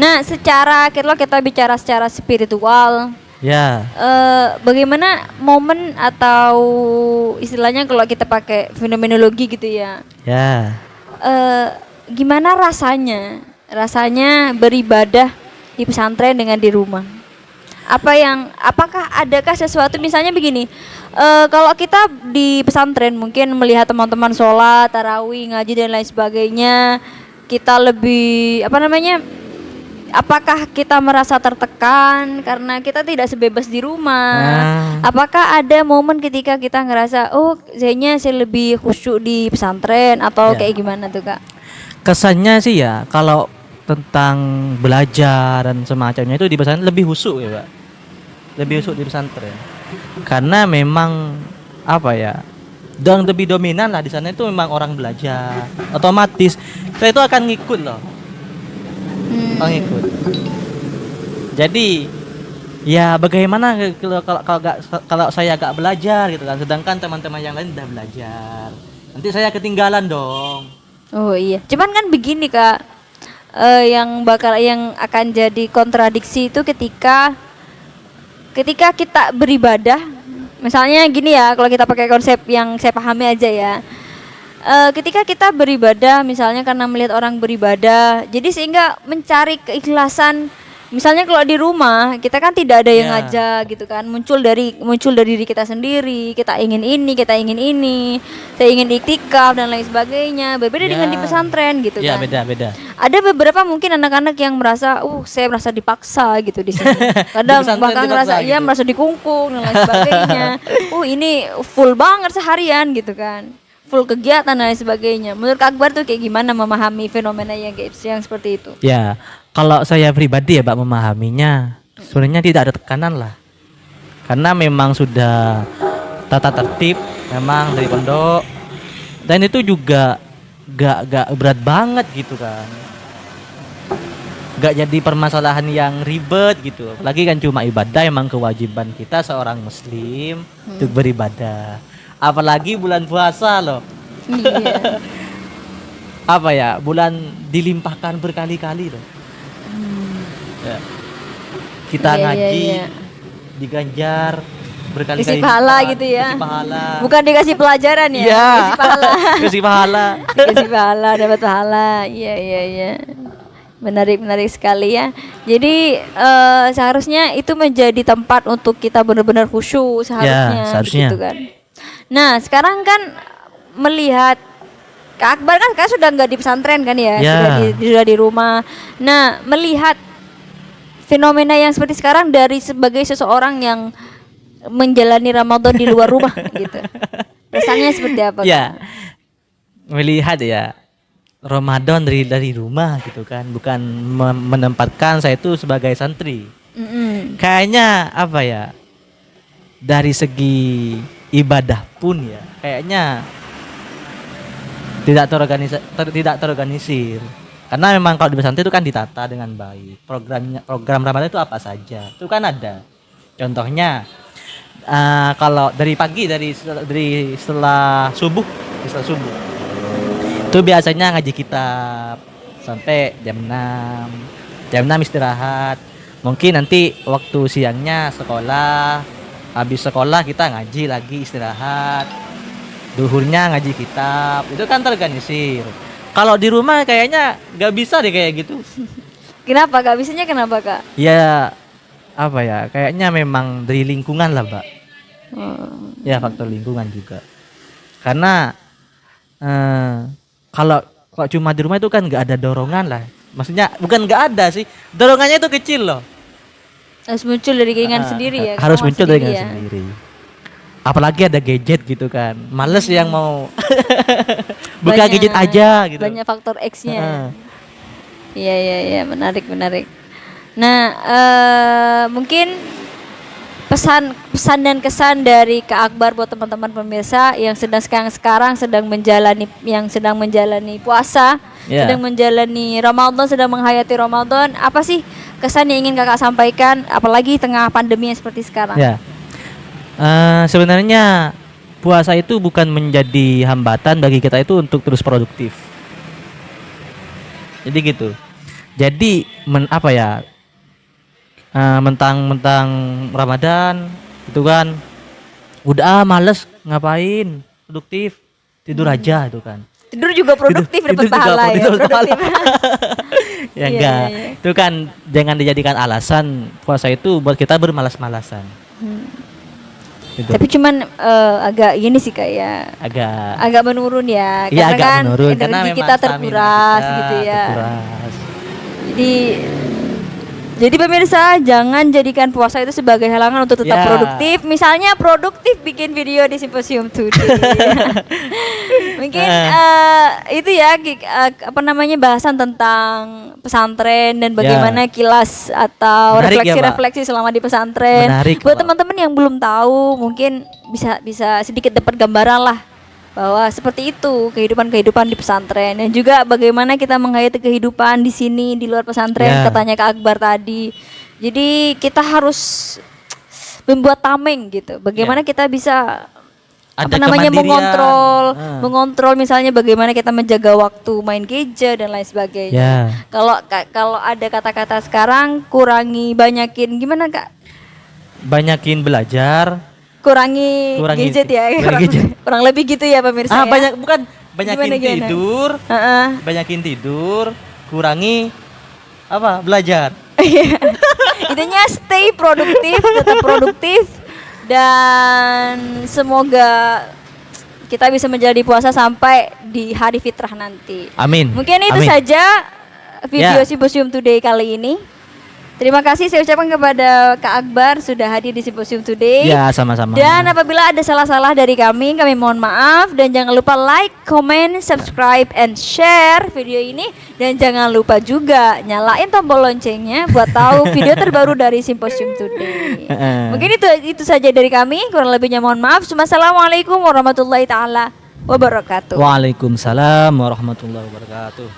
Nah, kalau kita bicara secara spiritual, Ya, bagaimana momen atau istilahnya kalau kita pakai fenomenologi gitu ya, ya. eh, gimana rasanya beribadah di pesantren dengan di rumah? Apakah adakah sesuatu, misalnya begini, kalau kita di pesantren mungkin melihat teman-teman sholat, tarawih, ngaji dan lain sebagainya, kita lebih apakah kita merasa tertekan karena kita tidak sebebas di rumah? Apakah ada momen ketika kita ngerasa, oh kayaknya saya lebih khusyuk di pesantren atau Ya. kayak gimana tuh Kak? Kesannya sih ya kalau tentang belajar dan semacamnya itu di pesantren lebih husuk ya, Pak. Lebih husuk di pesantren. Karena memang apa ya? Dan lebih dominan lah di sana itu memang orang belajar. Otomatis kita itu akan ngikut loh. Akan ngikut. Jadi ya bagaimana kalau saya agak belajar gitu kan, sedangkan teman-teman yang lain udah belajar. Nanti saya ketinggalan dong. Oh iya, cuman kan begini Kak, yang akan jadi kontradiksi itu ketika kita beribadah, misalnya gini ya, kalau kita pakai konsep yang saya pahami aja ya, ketika kita beribadah misalnya karena melihat orang beribadah, jadi sehingga mencari keikhlasan. Misalnya kalau di rumah kita kan tidak ada yang ngajak gitu kan, muncul dari diri kita sendiri, kita ingin ini, saya ingin iktikaf dan lain sebagainya. Berbeda dengan di pesantren gitu Ya, kan. beda. Ada beberapa mungkin anak-anak yang merasa, saya merasa dipaksa gitu di sini. Kadang pesantren bahkan dipaksa ngerasa gitu. merasa dikungkung dan lain sebagainya. Ini full banget seharian gitu kan. Full kegiatan dan lain sebagainya. Menurut Kak Akbar tuh kayak gimana memahami fenomena yang seperti itu? Ya, kalau saya pribadi ya Pak memahaminya sebenarnya tidak ada tekanan lah. Karena memang sudah tata tertib memang dari pondok, dan itu juga gak berat banget gitu kan. Gak jadi permasalahan yang ribet gitu. Apalagi kan cuma ibadah, emang kewajiban kita seorang muslim untuk beribadah. Apalagi bulan puasa loh. Iya. Apa ya, bulan dilimpahkan berkali-kali loh. Ya. Kita Iya, ngaji iya. diganjar berkali-kali Dikasih pahala lipat, gitu ya. dikasih pahala. Bukan dikasih pelajaran ya, Iya. dikasih pahala. Kasih pahala. Dikasih pahala, dapat pahala. Iya. Menarik sekali ya. Jadi seharusnya itu menjadi tempat untuk kita benar-benar khusyuk seharusnya, seharusnya. gitu kan. Nah, sekarang kan melihat Kak Akbar kan sekarang sudah nggak di pesantren kan ya, sudah di rumah. Nah, melihat fenomena yang seperti sekarang dari sebagai seseorang yang menjalani Ramadan di luar rumah gitu. Kesannya seperti apa? Ya, melihat ya Ramadan dari rumah gitu kan, bukan menempatkan saya itu sebagai santri. Kayaknya apa ya, dari segi ibadah pun ya kayaknya tidak terorganisir. Karena memang kalau di pesantren itu kan ditata dengan baik. Program Ramadan itu apa saja itu kan ada. Contohnya kalau dari pagi, setelah subuh itu biasanya ngaji kitab sampai jam 6 istirahat. Mungkin nanti waktu siangnya sekolah, habis sekolah kita ngaji lagi, istirahat. Duhurnya ngaji kitab. Itu kan terorganisir. Kalau di rumah kayaknya nggak bisa deh kayak gitu. Kenapa Kak? Bisanya kenapa Kak? Ya apa ya, kayaknya memang dari lingkungan lah Mbak. Ya faktor lingkungan juga. Karena kalau cuma di rumah itu kan nggak ada dorongan lah. Maksudnya bukan nggak ada sih, dorongannya itu kecil loh. Harus muncul dari keinginan sendiri ya. Harus muncul dari ya. keinginan sendiri. Apalagi ada gadget gitu kan, males yang mau buka gadget aja gitu. Banyak faktor X-nya. Iya, menarik. Nah, mungkin pesan dan kesan dari Kak Akbar buat teman-teman pemirsa yang sekarang sedang menjalani puasa, sedang menjalani Ramadan, sedang menghayati Ramadan, apa sih kesan yang ingin Kakak sampaikan, apalagi tengah pandemi yang seperti sekarang? Ya. Sebenarnya puasa itu bukan menjadi hambatan bagi kita itu untuk terus produktif. Jadi gitu. Jadi apa ya? Mentang-mentang Ramadan itu kan udah males ngapain, produktif, tidur aja itu kan. Tidur juga produktif, dapat Tidur juga pahala ya. produktif, dapat Produktif. Ya Iya, enggak. iya, iya. Itu kan jangan dijadikan alasan puasa itu buat kita bermalas-malasan. Gitu. Tapi cuman agak gini sih kayak Agak agak menurun ya, iya, karena agak kan menurun karena energi memang kita stamina terkuras kita gitu ya. terkuras. Jadi pemirsa, jangan jadikan puasa itu sebagai halangan untuk tetap Ya. produktif. Misalnya produktif bikin video di Simposium Today. Mungkin itu ya apa namanya bahasan tentang pesantren dan bagaimana kilas atau Menarik ya, Pak. refleksi-refleksi selama di pesantren. Menarik, Buat Pak. teman-teman yang belum tahu, mungkin bisa sedikit dapat gambaran lah bahwa seperti itu kehidupan di pesantren dan juga bagaimana kita menghayati kehidupan di sini di luar pesantren, Ya. katanya Kak Akbar tadi. Jadi kita harus membuat tameng gitu. Bagaimana kita bisa Ada apa namanya kemandirian. mengontrol misalnya bagaimana kita menjaga waktu main gadget dan lain sebagainya. Ya. Kalau ada kata-kata sekarang banyakin gimana Kak? Banyakin belajar. Kurangi gadget ya. kurangi gadget. Kurang lebih gitu ya pemirsa ya. Banyakin Gimana? tidur, Heeh. banyakin tidur, kurangi apa? Belajar. Intinya stay produktif, tetap produktif dan semoga kita bisa menjadi puasa sampai di hari fitrah nanti. Amin. Mungkin itu Amin. saja video Ya. Simposium Today kali ini. Terima kasih saya ucapkan kepada Kak Akbar sudah hadir di Simposium Today. Ya, sama-sama. Dan apabila ada salah-salah dari kami mohon maaf dan jangan lupa like, comment, subscribe, and share video ini dan jangan lupa juga nyalain tombol loncengnya buat tahu video terbaru dari Simposium Today. Mungkin itu saja dari kami, kurang lebihnya mohon maaf. Assalamualaikum warahmatullahi taala wabarakatuh. Waalaikumsalam warahmatullahi wabarakatuh.